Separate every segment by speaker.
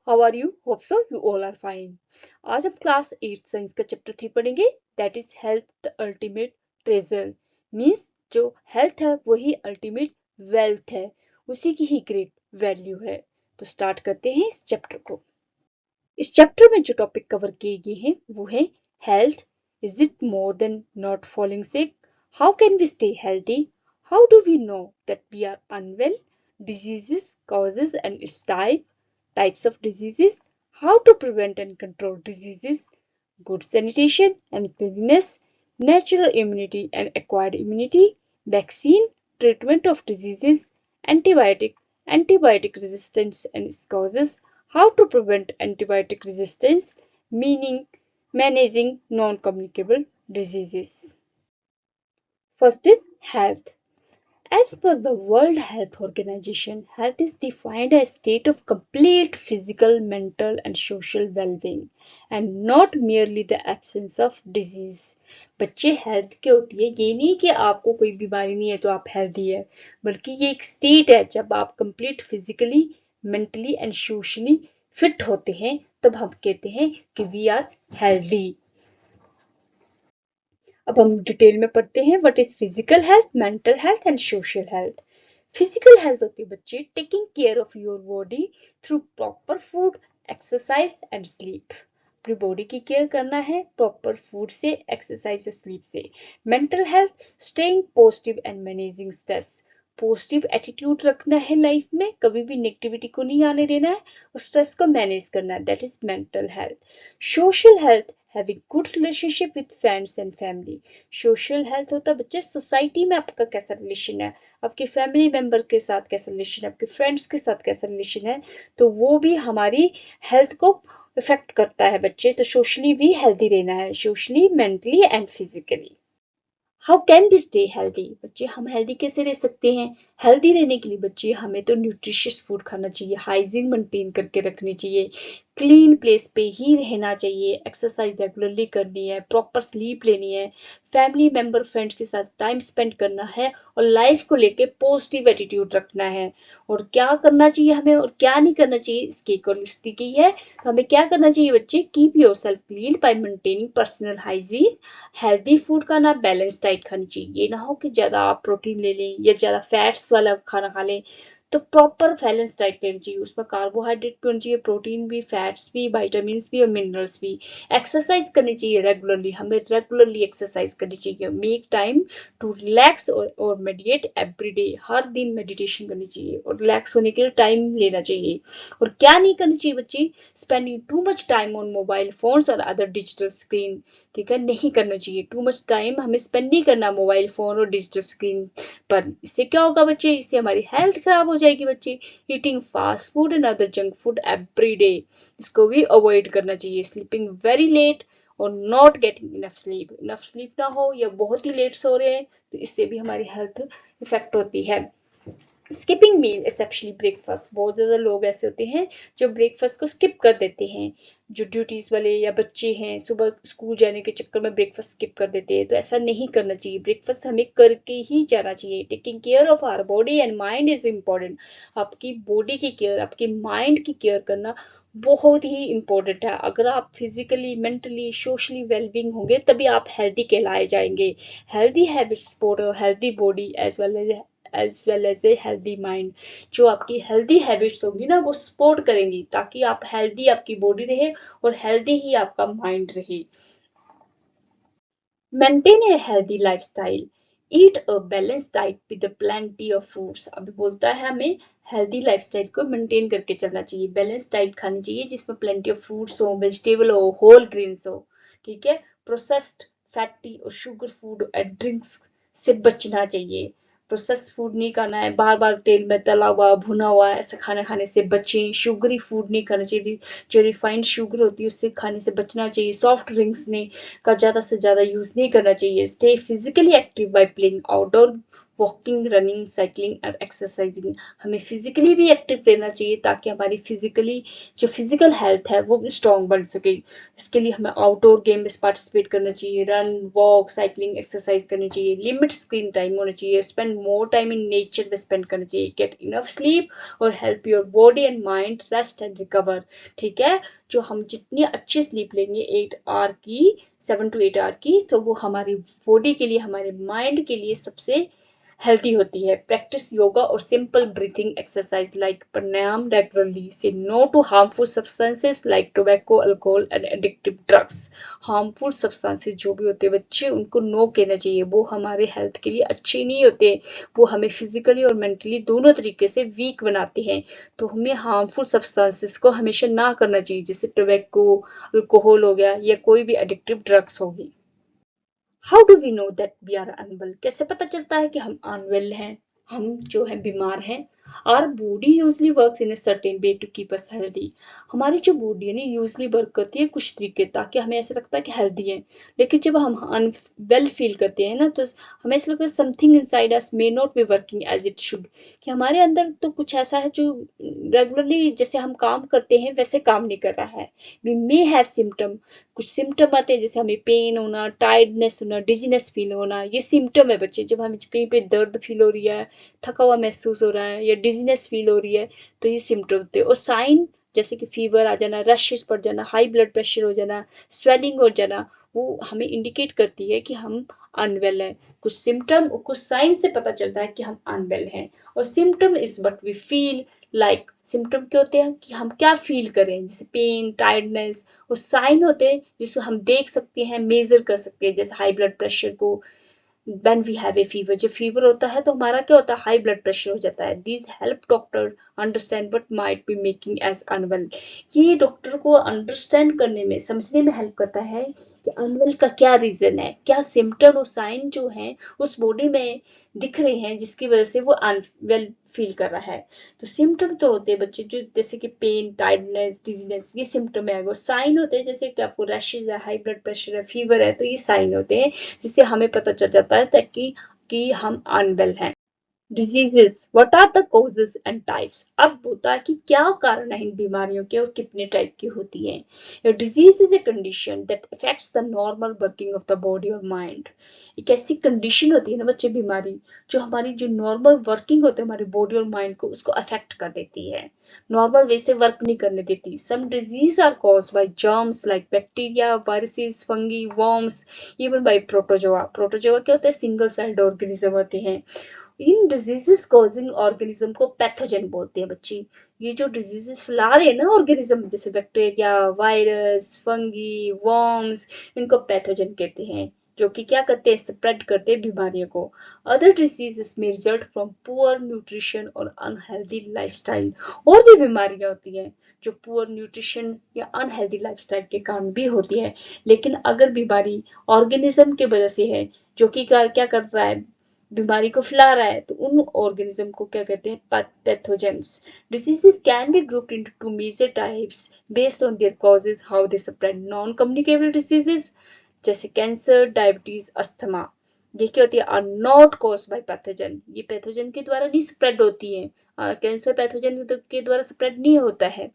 Speaker 1: How are you? Hope so you all are fine. आज हम class 8 science का chapter 3 पढ़ेंगे, that is health the ultimate treasure. Means जो health है वही अल्टीमेट वेल्थ है, उसी की ही ग्रेट वैल्यू है। तो स्टार्ट करते हैं इस चैप्टर को। इस चैप्टर में जो टॉपिक कवर किए गए हैं वो है health. Is it more than not falling sick? How can we stay healthy? How do we know that we are unwell? Diseases, causes and its types of diseases, how to prevent and control diseases, good sanitation and cleanliness, natural immunity and acquired immunity, vaccine, treatment of diseases, antibiotic resistance and its causes, how to prevent antibiotic resistance, meaning managing non-communicable diseases. First is health. As per the World Health Organization, health is defined as a state of complete physical, mental, and social well-being, and not merely the absence of disease. बच्चे health क्या होती है? ये नहीं कि आपको कोई बीमारी नहीं है तो आप हेल्दी है, बल्कि ये एक स्टेट है जब आप complete physically, mentally and socially fit होते हैं, तब हम कहते हैं कि वी आर हेल्दी। अब हम डिटेल में पढ़ते हैं what is physical health, mental health and social health. Physical health होती है बच्चे taking care of your body through proper food, exercise and sleep. अपनी बॉडी की केयर करना है प्रॉपर फूड से, एक्सरसाइज और स्लीप से। Mental health staying positive and managing stress. Positive attitude रखना है लाइफ में, कभी भी नेगेटिविटी को नहीं आने देना है और स्ट्रेस को मैनेज करना है, that is mental health. Social health having good relationship with friends and family. Social health होता है बच्चे सोसाइटी में आपका कैसा रिलेशन है, आपके फैमिली मेंबर के साथ कैसा रिलेशन है, आपके फ्रेंड्स के साथ कैसा रिलेशन है, तो वो भी हमारी हेल्थ को इफेक्ट करता है बच्चे। तो सोशली भी हेल्दी रहना है, socially, mentally and physically. How can we stay healthy? बच्चे हम हेल्दी कैसे रह सकते हैं? हेल्दी रहने के लिए बच्चे हमें तो न्यूट्रिशियस फूड खाना चाहिए, हाइजीन मेंटेन करके रखनी चाहिए, क्लीन प्लेस पे ही रहना चाहिए, एक्सरसाइज रेगुलरली करनी है, प्रॉपर स्लीप लेनी है, फैमिली मेंबर फ्रेंड्स के साथ टाइम स्पेंड करना है और लाइफ को लेके पॉजिटिव एटीट्यूड रखना है। और क्या करना चाहिए हमें और क्या नहीं करना चाहिए, इसकी एक और लिस्ट दी गई है। तो हमें क्या करना चाहिए बच्चे? Keep your self clean bye maintaining personal hygiene. Healthy food का ना बैलेंस डाइट खानी चाहिए, ये ना हो कि ज्यादा आप प्रोटीन ले लें या ज्यादा फैट्स वाला खाना खा लें। तो प्रॉपर बैलेंस डाइट लेनी चाहिए, उसमें कार्बोहाइड्रेट भी होनी चाहिए, प्रोटीन भी, फैट्स भी, विटामिन भी और मिनरल्स भी। एक्सरसाइज करनी चाहिए रेगुलरली, हमें रेगुलरली एक्सरसाइज करनी चाहिए। मेक टाइम टू रिलैक्स और मेडिटेट एवरी डे। हर दिन मेडिटेशन करनी चाहिए और रिलैक्स होने के लिए टाइम लेना चाहिए। और क्या नहीं करनी चाहिए बच्चे? Spending too much time on mobile phones और अदर डिजिटल स्क्रीन। ठीक है, नहीं करना चाहिए। टू मच टाइम हमें स्पेंड नहीं करना मोबाइल फोन और डिजिटल स्क्रीन पर। इससे क्या होगा बच्चे? इससे हमारी हेल्थ खराब हो जाएगी बच्चे। Eating fast food and other junk food every day, इसको भी अवॉइड करना चाहिए। स्लीपिंग वेरी लेट और नॉट गेटिंग इनफ स्लीप ना हो या बहुत ही लेट सो रहे हैं, तो इससे भी हमारी हेल्थ इफेक्ट होती है। स्किपिंग मील एक्सेप्शनली ब्रेकफास्ट, बहुत ज्यादा लोग ऐसे होते हैं जो ब्रेकफास्ट को स्किप कर देते हैं। जो ड्यूटीज वाले या बच्चे हैं सुबह स्कूल जाने के चक्कर में ब्रेकफास्ट स्किप कर देते हैं, तो ऐसा नहीं करना चाहिए। ब्रेकफास्ट हमें करके ही जाना चाहिए। Taking care of our body and mind is important. आपकी बॉडी की केयर, आपके माइंड की केयर करना बहुत ही इंपॉर्टेंट है। अगर आप फिजिकली, मेंटली, सोशली वेलबींग होंगे तभी आप हेल्दी कहलाए जाएंगे। Healthy habits support healthy body as a healthy mind. जो आपकी हेल्दी हैबिट्स होगी ना वो सपोर्ट करेंगी, ताकि आप हेल्दी आपकी बॉडी रहे और हेल्दी ही आपका माइंड रहे। Maintain a healthy lifestyle, eat a balance diet with plenty of fruits. अभी बोलता है हमें हेल्दी लाइफस्टाइल को मेंटेन करके चलना चाहिए, बैलेंस डाइट खानी चाहिए जिसमें प्लेंटी ऑफ फ्रूट्स हो, वेजिटेबल हो, होल ग्रेन्स हो। ठीक है, प्रोसेस्ड, फैटी और शुगर फूड एंड ड्रिंक्स से बचना चाहिए। प्रोसेस फूड नहीं खाना है, बार बार तेल में तला हुआ, भुना हुआ ऐसा खाना खाने से बचें। शुगरी फूड नहीं खाना चाहिए, जो रिफाइंड शुगर होती है उससे खाने से बचना चाहिए। सॉफ्ट ड्रिंक्स ने का ज्यादा से ज्यादा यूज नहीं करना चाहिए। Stay physically active by playing outdoor walking, running, cycling और एक्सरसाइजिंग। हमें फिजिकली भी एक्टिव रहना चाहिए ताकि हमारी फिजिकली जो फिजिकल हेल्थ है वो भी स्ट्रॉन्ग बन सके। इसके लिए हमें आउटडोर गेम में पार्टिसिपेट करना चाहिए, रन, वॉक, साइकिलिंग, एक्सरसाइज करनी चाहिए, लिमिट स्क्रीन टाइम होना चाहिए, spend more time in nature में स्पेंड करना चाहिए, गेट इनफ स्लीप और help your body and mind rest and recover. ठीक है, जो हम जितनी अच्छी स्लीप लेंगे 8 आवर की, 7 to 8 आवर की, तो वो हमारी बॉडी के लिए, हमारे माइंड के लिए सबसे हेल्थी होती है। प्रैक्टिस योगा और simple breathing exercise like pranayama regularly. Say no to harmful substances like tobacco, alcohol and addictive drugs. Harmful substances जो भी होते हैं बच्चे, उनको नो कहना चाहिए, वो हमारे हेल्थ के लिए अच्छे नहीं होते, वो हमें फिजिकली और मेंटली दोनों तरीके से वीक बनाते हैं। तो हमें हार्मफुल सब्सटेंसेस को हमेशा ना करना चाहिए, जैसे टोबैको, अल्कोहल हो गया या कोई भी एडिक्टिव ड्रग्स होगी। How do we know that we are unwell? कैसे पता चलता है कि हम अनवेल हैं, हम जो है बीमार हैं? Our body usually works in a certain way to keep us healthy. हमारी जो बॉडी है ना यूजली वर्क करती है कुछ तरीके ताकि हमें ऐसा लगता है कि हेल्दी है। लेकिन जब हम अनवेल फील करते हैं ना, तो हमें ऐसा लगता है something inside us may not be working as it should, कि हमारे अंदर तो कुछ ऐसा है जो रेगुलरली जैसे हम काम करते हैं वैसे काम नहीं कर रहा है। वी मे हैव सिम्टम, कुछ सिम्टम आते हैं जैसे हमें पेन होना, टायर्डनेस होना, डिजीनेस फील होना, ये सिम्टम है बच्चे। जब हमें कहीं पे दर्द फील हो रही है, थका हुआ महसूस हो रहा है या डिजीनेस फील हो रही है, तो ये सिम्टम होते हैं। और साइन जैसे कि फीवर आ जाना, रशेस पड़ जाना, हाई ब्लड प्रेशर हो जाना, स्वेलिंग हो जाना, वो हमें इंडिकेट करती है कि हम अनवेल है। कुछ सिम्टम और कुछ साइन से पता चलता है कि हम अनवेल हैं। और symptom is what we feel like. Symptom क्या होते हैं कि हम क्या फील करें, जैसे पेन, टायर्डनेस। और साइन होते हैं जिसको हम देख सकते हैं, मेजर कर सकते हैं, जैसे हाई ब्लड प्रेशर को। When we have a fever, जब फीवर होता है तो हमारा क्या होता है, हाई ब्लड प्रेशर हो जाता है। These help doctor understand what might be making us unwell. ये डॉक्टर को अंडरस्टैंड करने में, समझने में हेल्प करता है कि अनवेल का क्या रीजन है, क्या सिम्टम और साइन जो है उस बॉडी में दिख रहे हैं जिसकी वजह से वो अनवेल फील कर रहा है। तो सिम्टम तो होते हैं बच्चे जो जैसे कि पेन, टायर्डनेस, डिजीनेस, ये सिम्टम है। वो साइन होते हैं जैसे कि आपको रैशेज है, हाई ब्लड प्रेशर है, फीवर है, तो ये साइन होते हैं जिससे हमें पता चल जाता है ताकि कि हम अनवेल हैं। Diseases, what are the causes and types? अब होता है कि क्या कारण है इन बीमारियों के और कितने टाइप की होती हैं। Disease is a condition that affects the normal working of the body और माइंड। एक ऐसी कंडीशन होती है ना बच्चे, बीमारी, जो हमारी जो नॉर्मल वर्किंग होती है हमारी बॉडी और माइंड को, उसको अफेक्ट कर देती है, नॉर्मल वे से वर्क नहीं करने देती। Some disease are caused by germs like bacteria, viruses, fungi, worms, even by protozoa. Protozoa क्या होता है, सिंगल सेल्ड ऑर्गेनिज्म होते हैं। इन डिजीजेस कॉजिंग ऑर्गेनिज्म को पैथोजन बोलते हैं बच्चे। ये जो डिजीजेस फैला रहे हैं ना ऑर्गेनिज्म, जैसे बैक्टीरिया, वायरस, फंगी, वर्म्स, इनको पैथोजन कहते हैं, जो कि क्या करते हैं, स्प्रेड करते हैं बीमारियों को। अदर डिजीजेस में रिजल्ट फ्रॉम पुअर न्यूट्रिशन और अनहेल्दी लाइफस्टाइल। और भी बीमारियां होती हैं जो पुअर न्यूट्रिशन या अनहेल्दी लाइफस्टाइल के कारण भी होती है। लेकिन अगर बीमारी ऑर्गेनिज्म की वजह से है, जो कि क्या कर रहा है, बीमारी को फैला रहा है, तो उन ऑर्गेनिज्म को क्या कहते हैं, pathogens. Diseases can be grouped into two major types based on their causes, how they spread. Non communicable diseases जैसे कैंसर, डायबिटीज, अस्थमा, ये क्या होती है, are not caused by pathogen. ये पैथोजन के द्वारा नहीं स्प्रेड होती है। कैंसर पैथोजन के द्वारा स्प्रेड नहीं होता है।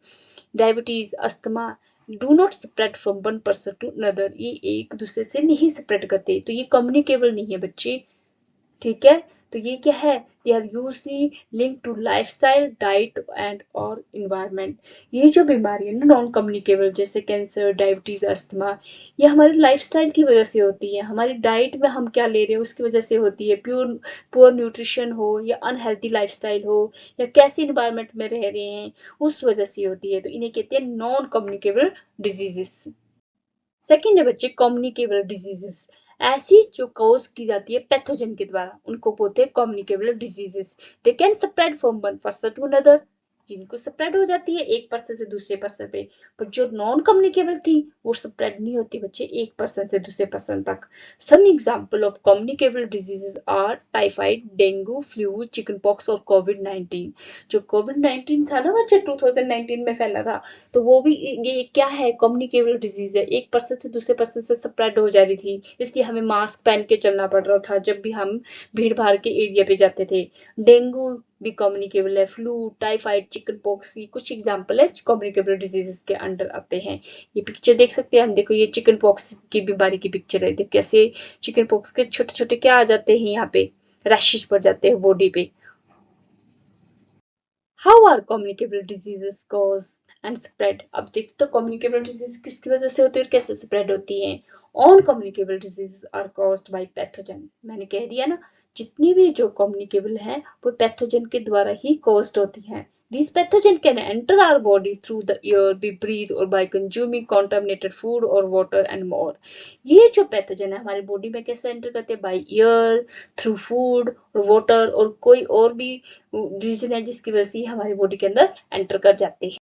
Speaker 1: Diabetes, asthma do not spread from one person to another, ये एक दूसरे से नहीं स्प्रेड करते, तो ये कम्युनिकेबल नहीं है बच्चे। ठीक है, तो ये क्या है, they are usually link to lifestyle, diet and और इन्वायरमेंट। ये जो बीमारी है ना नॉन कम्युनिकेबल, जैसे कैंसर, डायबिटीज, अस्थमा, ये हमारी लाइफस्टाइल की वजह से होती है। हमारी डाइट में हम क्या ले रहे हैं उसकी वजह से होती है। पुअर न्यूट्रिशन हो या अनहेल्थी लाइफस्टाइल हो या कैसे इन्वायरमेंट में रह रहे हैं, उस वजह से होती है। तो इन्हें कहते हैं नॉन कम्युनिकेबल डिजीजेस। सेकेंड है बच्चे कम्युनिकेबल डिजीजेस। ऐसी जो कॉज की जाती है पैथोजन के द्वारा, उनको बोलते हैं communicable diseases. They can spread from one person to another. जिनको स्प्रेड हो जाती है एक पर्सन से दूसरे पर्सन पे, पर जो नॉन कम्युनिकेबल थी वो स्प्रेड नहीं होती बच्चे एक पर्सन से दूसरे पर्सन तक। Some example of communicable diseases are typhoid, dengue, flu, chicken pox और कोविड-19। जो कोविड-19 था ना बच्चे 2019 में फैला था, तो वो भी ये क्या है, कम्युनिकेबल डिजीज है, एक पर्सन से दूसरे पर्सन से स्प्रेड हो जा रही थी, इसलिए हमें मास्क पहन के चलना पड़ रहा था जब भी हम भीड़ भाड़ के एरिया पे जाते थे। डेंगू भी कम्युनिकेबल है, फ्लू, टाइफाइड, चिकन पॉक्स, ये कुछ एग्जांपल है कम्युनिकेबल डिजीजेस के अंडर आते हैं। ये पिक्चर देख सकते हैं हम, देखो ये चिकन पॉक्स की बीमारी की पिक्चर है, देखो कैसे चिकन पॉक्स के छोटे छोटे क्या आ जाते हैं, यहाँ पे रैशेस पड़ जाते हैं बॉडी पे। How are communicable diseases cause and spread. अब देखते तो कम्युनिकेबल डिजीज किसकी वजह से होती है और कैसे स्प्रेड होती है। All communicable disease are caused by pathogen. मैंने कह दिया ना, जितनी भी जो कम्युनिकेबल है वो पैथोजन के द्वारा ही कॉज्ड होती हैं। These pathogens can enter our body through the air we breathe or by consuming contaminated food or water and more. ये जो पैथोजन है हमारी बॉडी में कैसे एंटर करते हैं, बाय एयर, थ्रू फूड और वाटर और कोई और भी रीजन है जिसकी वजह से हमारी बॉडी के अंदर एंटर कर जाते हैं।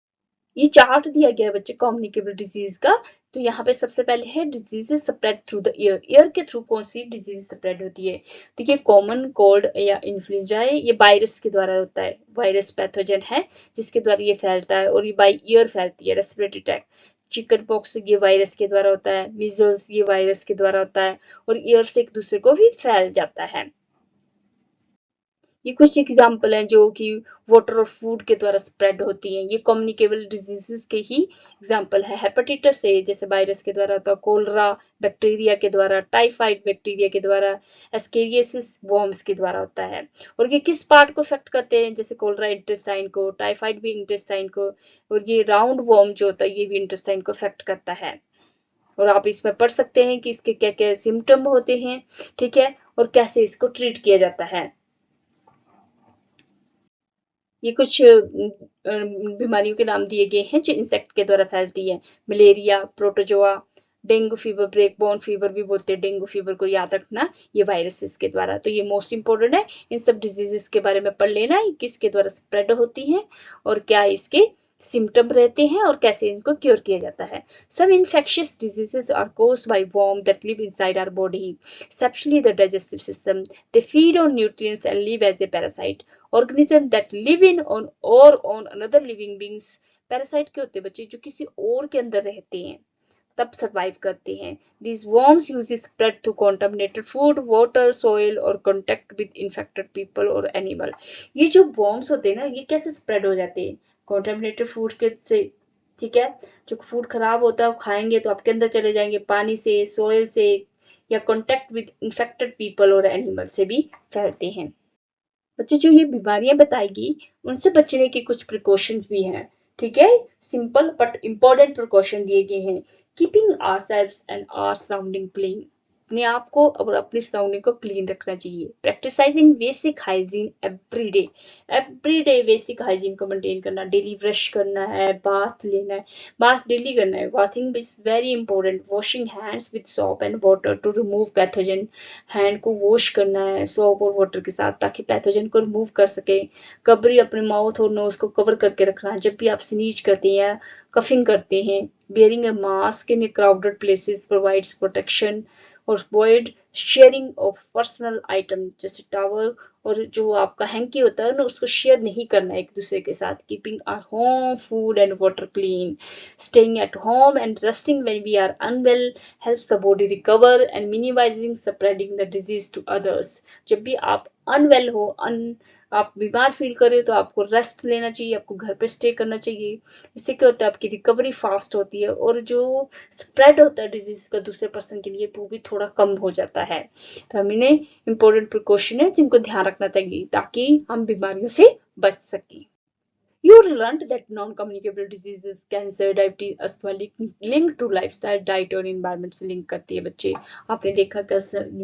Speaker 1: ये चार्ट दिया गया है बच्चे कम्युनिकेबल डिजीज का। तो यहाँ पे सबसे पहले है diseases spread through the air. Air के थ्रू कौन सी डिजीज स्प्रेड होती है, तो ये कॉमन कोल्ड या इन्फ्लुएंजा है, ये वायरस के द्वारा होता है, वायरस पैथोजन है जिसके द्वारा ये फैलता है और ये बाई ईयर फैलती है, रेस्पिरेटरी ट्रैक्ट। चिकन पॉक्स ये वायरस के द्वारा होता है, मीजल्स ये वायरस के द्वारा होता है और ईयर से एक दूसरे को भी फैल जाता है। ये कुछ एग्जाम्पल हैं जो कि वाटर और फूड के द्वारा स्प्रेड होती हैं, ये कम्युनिकेबल डिजीजेस के ही एग्जाम्पल है। हेपेटाइटिस से जैसे वायरस के द्वारा होता है, कोलरा बैक्टीरिया के द्वारा, टाइफाइड बैक्टीरिया के द्वारा, एस्केरियासिस वर्म्स के द्वारा होता है। और ये किस पार्ट को इफेक्ट करते हैं, जैसे कोलरा इंटेस्टाइन को, टाइफाइड भी इंटेस्टाइन को, और ये राउंड वर्म जो होता है ये भी इंटेस्टाइन को इफेक्ट करता है। और आप इसमें पढ़ सकते हैं कि इसके क्या क्या सिम्टम होते हैं, ठीक है, और कैसे इसको ट्रीट किया जाता है। ये कुछ बीमारियों के नाम दिए गए हैं जो इंसेक्ट के द्वारा फैलती है। Malaria, protozoa, dengue fever, break bone fever भी बोलते हैं डेंगू फीवर को, याद रखना ये वायरसेस के द्वारा। तो ये मोस्ट इंपोर्टेंट है, इन सब डिजीजेस के बारे में पढ़ लेना, किसके द्वारा स्प्रेड होती है और क्या इसके सिम्टम रहते हैं और कैसे इनको क्योर किया जाता है। Some infectious diseases are caused by worms that live inside our body, especially the digestive system. They feed on nutrients and live as a parasite. Organisms that live in on or on another living beings. Parasite क्या होते हैं बच्चे, जो किसी और के अंदर रहते हैं तब सरवाइव करते हैं। These worms usually spread through contaminated food, water, soil or contact with infected people or animal. ये जो worms होते हैं ना, ये कैसे स्प्रेड हो जाते हैं, contaminated food के से, ठीक है, जो फूड खराब होता है वो खाएंगे तो आपके अंदर चले जाएंगे, पानी से, सोयल से, या कॉन्टेक्ट विद इन्फेक्टेड पीपल और एनिमल से भी फैलते हैं। बच्चे जो ये बीमारियां बताएगी उनसे बचने के कुछ प्रिकॉशंस भी हैं, ठीक है, सिंपल बट इंपॉर्टेंट प्रिकॉशन दिए गए हैं। Keeping ourselves and our surrounding clean, अपने आप को और अपनी सराउंडिंग को क्लीन रखना चाहिए। Practising basic hygiene every day basic hygiene को मेंटेन करना, डेली ब्रश करना है, बाथ लेना है, बाथ डेली करना है, bathing is very important. Washing hands with soap and water to remove pathogen, hand को वॉश करना है सोप और वाटर के साथ ताकि पैथोजन को रिमूव कर सके। कबरी अपने माउथ और नोज को कवर करके रखना है जब भी आप स्नीज करते हैं, कफिंग करते हैं। Bearing a mask in a crowded places provides protection. और avoid sharing of personal item जैसे टॉवल और जो आपका हैंकी होता है ना, उसको शेयर नहीं करना एक दूसरे के साथ। Keeping our home food and water clean, staying at home and resting when we are unwell helps the body recover and minimising spreading the disease to others. जब भी आप अनवेल हो, आप बीमार फील कर रहे हो तो आपको रेस्ट लेना चाहिए, आपको घर पे स्टे करना चाहिए। इससे क्या होता है, आपकी रिकवरी फास्ट होती है और जो स्प्रेड होता है डिजीज का दूसरे पर्सन के लिए वो भी थोड़ा कम हो जाता है। तो हम इन्हें इंपॉर्टेंट प्रिकॉशन है जिनको ध्यान रखना चाहिए ताकि हम बीमारियों से बच सकें। You learned that non-communicable diseases, cancer, diabetes, asthma linked to lifestyle, diet और environment से लिंक करती है बच्चे। आपने देखा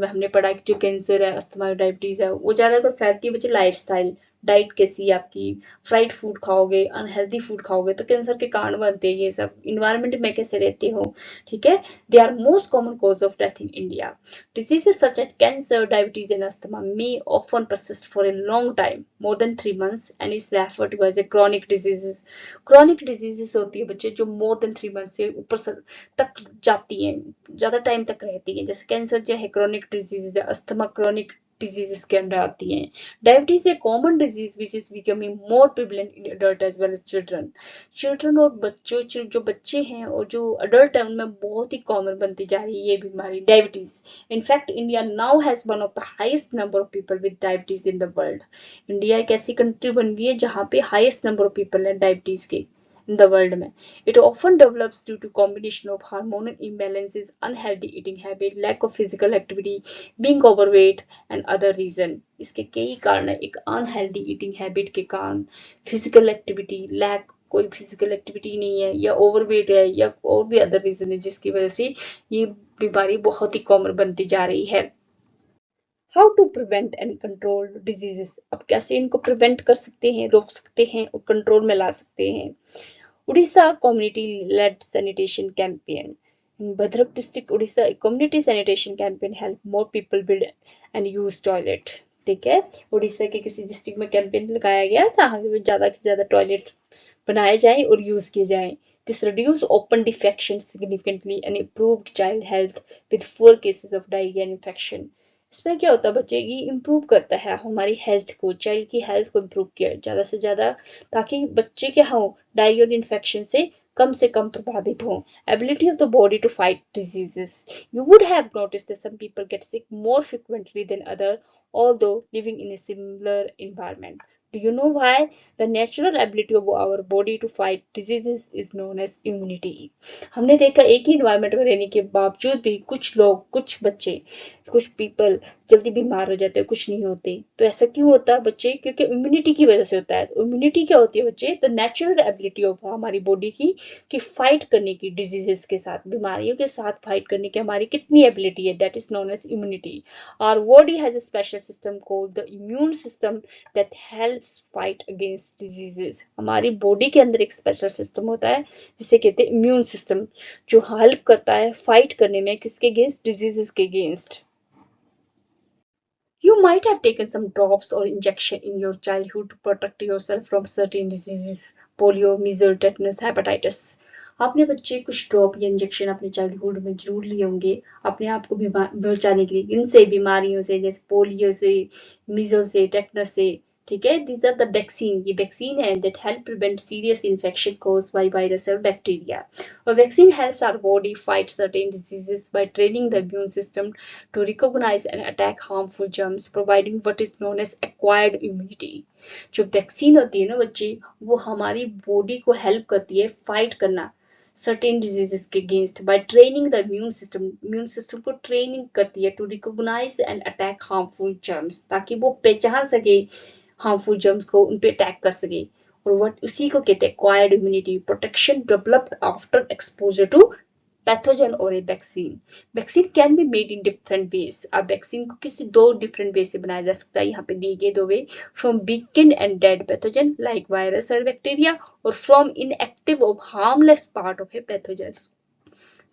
Speaker 1: हमने पढ़ा कि जो कैंसर है, अस्थमा, डायबिटीज है, वो ज्यादा फैलती है बच्चे लाइफस्टाइल, डाइट कैसी है आपकी, फ्राइड फूड खाओगे, अनहेल्दी फूड खाओगे तो कैंसर के कारण बनते हैं ये सब, इन्वायरमेंट में कैसे रहते हो, ठीक है। They are most common cause of death in India. Diseases such as cancer, diabetes, and asthma may often persist for a long time, more than 3 months, and is referred to as a chronic diseases. Chronic diseases होती है बच्चे जो more than 3 months से ऊपर तक जाती हैं, ज्यादा टाइम तक रहती हैं, जैसे कैंसर जो है chronic diseases है, अस्थमा chronic diseases के अंडर आती हैं। Diabetes a common disease which is becoming more prevalent in adult as well as children. Children और बच्चों जो बच्चे हैं और जो अडल्ट है उनमें बहुत ही कॉमन बनती जा रही है ये बीमारी diabetes. In fact India now has one of the highest number of people with diabetes in the world. India एक ऐसी कंट्री बन गई है जहाँ पे हाईएस्ट नंबर ऑफ पीपल है डायबिटीज के in the world में। It often develops due to combination of hormonal imbalances, unhealthy eating habit, lack of physical activity, being overweight and other reason। इसके कई कारण है, एक unhealthy eating habit के कारण, physical activity lack, कोई फिजिकल एक्टिविटी नहीं है या ओवरवेट है या और भी अदर रीजन है जिसकी वजह से ये बीमारी बहुत ही कॉमन बनती जा रही है। How to prevent and control diseases, अब कैसे इनको प्रिवेंट कर सकते हैं, रोक सकते हैं और कंट्रोल में ला सकते हैं। Orissa community lead sanitation campaign in Bhadrak district, Odisha, a community sanitation campaign help more people build and use toilet। ठीक है, उड़ीसा के किसी डिस्ट्रिक्ट में कैंपेन लगाया गया जहाँ ज्यादा से ज्यादा टॉयलेट बनाए जाए और यूज किए जाए। This reduce open defecation significantly and improved child health with 4 cases of diarrhea infection। इसमें क्या होता है बच्चे, ये इम्प्रूव करता है हमारी हेल्थ को, चाइल्ड की हेल्थ को इम्प्रूव किया ज्यादा से ज्यादा, ताकि बच्चे क्या हो डायरिया इन्फेक्शन से कम प्रभावित हो। Ability of the body to fight diseases, you would have noticed that some people get sick more frequently than other although living in a similar environment। Do you know why? The natural ability of our body to fight diseases is known as immunity। हमने देखा एक ही environment में रहने के बावजूद भी कुछ लोग, कुछ बच्चे, कुछ पीपल जल्दी बीमार हो जाते हैं, कुछ नहीं होते। तो ऐसा क्यों होता है बच्चे? क्योंकि इम्यूनिटी की वजह से होता है। इम्यूनिटी क्या होती है बच्चे? द नेचुरल एबिलिटी ऑफ हमारी बॉडी की कि फाइट करने की डिजीजेस के साथ, बीमारियों के साथ फाइट करने की हमारी कितनी एबिलिटी है, that is known as immunity. Our body has a special system called the immune system that helps fight against diseases. हमारी बॉडी के अंदर एक स्पेशल सिस्टम होता है जिसे कहते हैं इम्यून सिस्टम, जो हेल्प करता है फाइट करने में किसके अगेंस्ट? डिजीजेस के against. You might have taken some drops or injection in your childhood to protect yourself from certain diseases, polio, measles, tetanus, hepatitis। आपने बच्चे कुछ ड्रॉप या इंजेक्शन अपने चाइल्डहुड में जरूर लिए होंगे अपने आप को बचाने के लिए इनसे बीमारियों से, जैसे पोलियो से, मीजल से, टेटनस से। ठीक है, these are the vaccine, ये वैक्सीन है that help prevent serious infection caused by virus or bacteria। A vaccine helps our body fight certain diseases by training the immune system to recognize and attack harmful germs, providing what is known as acquired immunity। जो vaccine होती है ना बच्चे, वो हमारी body को help करती है फाइट करना सर्टेन डिजीजेस के against by training the immune system को ट्रेनिंग करती है to recognise and attack harmful germs, ताकि वो पहचान सके हार्मफुल जर्म्स को, उन पे अटैक कर सके। और वट उसी को कहते हैं acquired immunity, protection developed after exposure to pathogen और a vaccine. Vaccine can be made in different ways. अब वैक्सीन को किसी दो डिफरेंट वे से बनाया जा सकता है, यहाँ पे दिए गए दो way, from weakened and dead pathogen like virus और बैक्टीरिया, और फ्रॉम इनएक्टिव और harmless part of a pathogen.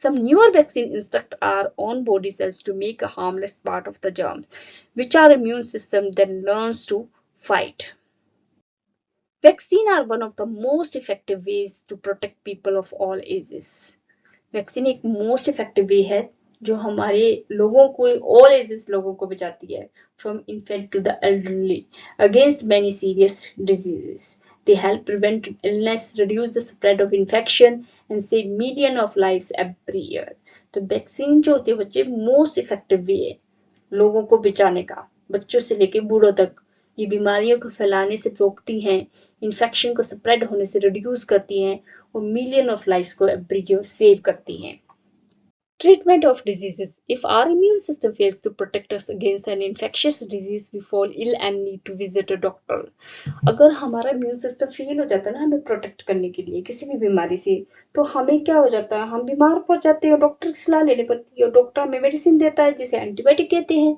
Speaker 1: Some newer vaccine instruct our own body cells to make a harmless part of the germs, which our immune system then learns to fight। Vaccine are one of the most effective ways to protect people of all ages। Vaccine एक most effective way है जो हमारे लोगों को, all ages लोगों को बचाती है, from infant to the elderly, against many serious diseases. They help prevent illness, reduce the spread of infection and save millions of lives every year। तो वैक्सीन जो होती है बच्चे मोस्ट इफेक्टिव वे है लोगों को बचाने का, बच्चों से लेके बूढ़ों तक। ये बीमारियों को फैलाने से रोकती हैं, इन्फेक्शन को स्प्रेड होने से रिड्यूस करती हैं और मिलियन ऑफ लाइफ्स को एवरी ईयर सेव करती हैं। Treatment of diseases: if our immune system fails to protect us against an infectious disease, we fall ill and need to visit a doctor। अगर हमारा immune system fail हो जाता है ना हमें प्रोटेक्ट करने के लिए किसी भी बीमारी से, तो हमें क्या हो जाता है, हम बीमार पड़ जाते हैं, डॉक्टर की सलाह लेनी पड़ती है और डॉक्टर हमें मेडिसिन देता है जिसे एंटीबायोटिक कहते हैं,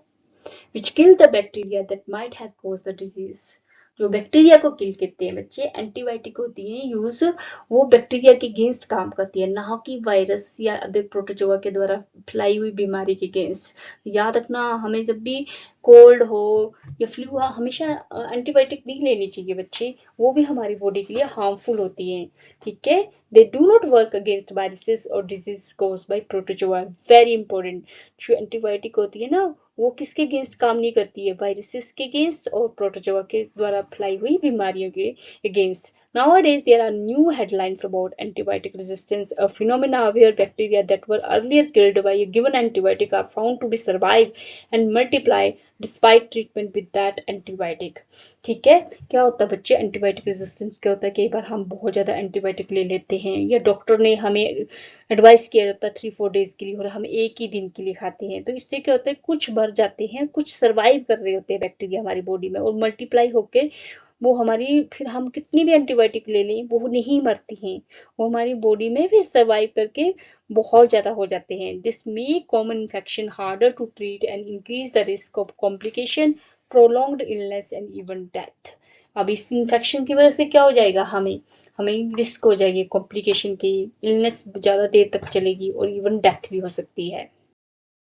Speaker 1: which kill the bacteria that might have caused the disease। जो बैक्टीरिया को किल करते हैं बच्चे, एंटीबायोटिक होती है यूज, वो बैक्टीरिया के अगेंस्ट काम करती है, ना कि वायरस या अदर प्रोटोजोआ के द्वारा फैलाई हुई बीमारी के अगेंस्ट। याद रखना, हमें जब भी कोल्ड हो या फ्लू हो, हमेशा एंटीबायोटिक नहीं लेनी चाहिए बच्चे, वो भी हमारी बॉडी के लिए हार्मफुल होती है। ठीक है, they do not work against viruses और disease caused by protozoa, very important. जो एंटीबायोटिक होती है ना, वो किसके अगेंस्ट काम नहीं करती है, वायरसेस के अगेंस्ट और प्रोटोजोआ के द्वारा फैलाई हुई बीमारियों के against. Nowadays, there are new headlines about antibiotic resistance, a phenomena where bacteria that were earlier killed by a given antibiotic are found to be survive and multiply despite treatment with that antibiotic। ठीक है, क्या होता है बच्चे antibiotic resistance, क्या होता है, कई बार हम बहुत ज़्यादा एंटीबायोटिक ले लेते हैं या डॉक्टर ने हमें एडवाइस किया जाता है 3-4 डेज के लिए और हम एक ही दिन के लिए खाते हैं, तो इससे क्या होता है, कुछ मर जाते हैं, कुछ सर्वाइव कर रहे होते हैं बैक्टीरिया हमारी बॉडी में और मल्टीप्लाई होके वो हमारी, फिर हम कितनी भी एंटीबायोटिक ले लें वो नहीं मरती हैं, वो हमारी बॉडी में भी सर्वाइव करके बहुत ज़्यादा हो जाते हैं। This make common infection harder to treat and increase the risk of complication, prolonged illness and even death. अब इस इन्फेक्शन की वजह से क्या हो जाएगा, हमें हमें रिस्क हो जाएगी कॉम्प्लिकेशन की, इलनेस ज़्यादा देर तक चलेगी और इवन डेथ भी हो सकती है।